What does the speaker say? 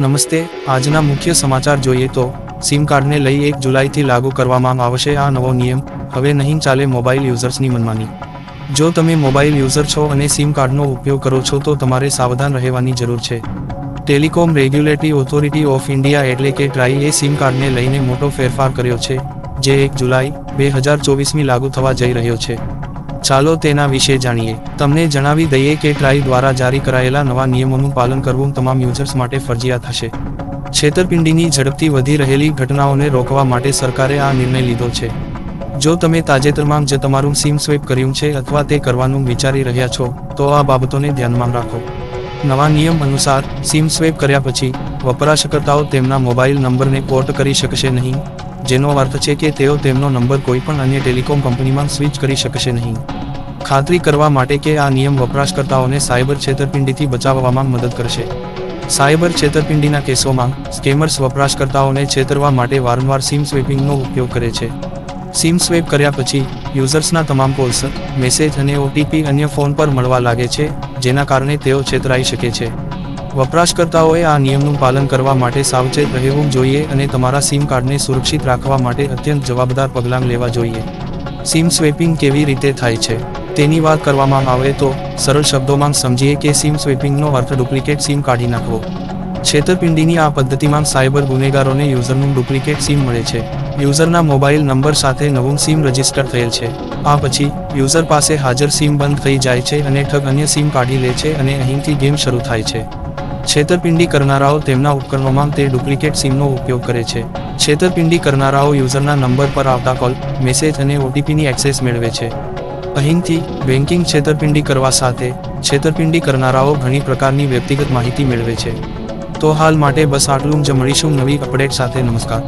નમસ્તે, આજના મુખ્ય સમાચાર જોઈએ તો સિમ કાર્ડને લઈ 1 જુલાઈથી લાગુ કરવામાં આવશે આ નવો નિયમ. હવે નહીં ચાલે મોબાઈલ યુઝર્સની મનમાની. જો તમે મોબાઈલ યુઝર છો અને સિમ કાર્ડનો ઉપયોગ કરો છો તો તમારે સાવધાન રહેવાની જરૂર છે. Telecom regulatory authority of India એટલે કે ટ્રાઈએ સિમ કાર્ડને લઈને મોટો ફેરફાર કર્યો છે, જે 1 જુલાઈ 2024 લાગુ થવા જઈ રહ્યો છે. ચાલો તેના વિશે જાણીએ. તમને જણાવી દઈએ કે ટ્રાઈ દ્વારા જારી કરાયેલા નવા નિયમોનું પાલન કરવું તમામ યુઝર્સ માટે ફરજિયાત હશે. છેતરપિંડીની ઝડપથી વધી રહેલી ઘટનાઓને રોકવા માટે સરકારે આ નિર્ણય લીધો છે. જો તમે તાજેતરમાં જ તમારું સિમ સ્વેપ કર્યું છે અથવા તે કરવાનું વિચારી રહ્યા છો, તો આ બાબતોને ધ્યાનમાં રાખો. નવા નિયમ અનુસાર સિમ સ્વેપ કર્યા પછી વપરાશકર્તાઓ તેમના મોબાઈલ નંબરને પોર્ટ કરી શકશે નહીં, જેનો અર્થ છે કે તેઓ તેમનો નંબર કોઈપણ અન્ય ટેલિકોમ કંપનીમાં સ્વિચ કરી શકશે નહીં. ખાતરી કરવા માટે કે આ નિયમ વપરાશકર્તાઓને સાયબર છેતરપિંડીથી બચાવવામાં મદદ કરશે. સાયબર છેતરપિંડીના કેસોમાં સ્કેમર્સ વપરાશકર્તાઓને છેતરવા માટે વારંવાર સિમ સ્વેપિંગનો ઉપયોગ કરે છે. સિમ સ્વેપ કર્યા પછી યુઝર્સના તમામ કોલ્સ, મેસેજ અને OTP અન્ય ફોન પર મળવા લાગે છે, જેના કારણે તેઓ છેતરાઈ શકે છે. વપરાશકર્તાઓએ આ નિયમનું પાલન કરવા માટે સાવચેત રહેવું જોઈએ અને તમારા સિમ કાર્ડને સુરક્ષિત રાખવા માટે અત્યંત જવાબદાર પગલાં લેવા જોઈએ. સિમ સ્વેપિંગ કેવી રીતે થાય છે તેની વાત કરવામાં આવે તો સરળ શબ્દોમાં સમજીએ કે સિમ સ્વેપિંગનો અર્થ ડુપ્લિકેટ સિમ કાઢી નાખવો. છેતરપિંડીની આ પદ્ધતિમાં સાયબર ગુનેગારોને યુઝરનું ડુપ્લિકેટ સિમ મળે છે. યુઝરના મોબાઈલ નંબર સાથે નવું સિમ રજિસ્ટર થયેલ છે. આ પછી યુઝર પાસે હાજર સિમ બંધ થઈ જાય છે અને ઠગ અન્ય સિમ કાઢી લે છે અને અહીંથી ગેમ શરૂ થાય છે. છેતરપિંડી કરનારાઓ તેમના ઉપકરણોમાં તે ડુપ્લિકેટ સિમનો ઉપયોગ કરે છે. છેતરપિંડી કરનારાઓ યુઝરના નંબર પર આવતા કોલ, મેસેજ અને OTPની એક્સેસ મેળવે છે. અહીંથી બેન્કિંગ છેતરપિંડી કરવા સાથે છેતરપિંડી કરનારાઓ ઘણી પ્રકારની વ્યક્તિગત માહિતી મેળવે છે. તો હાલ માટે બસ આટલું જ. મળીશું નવી અપડેટ સાથે. નમસ્કાર.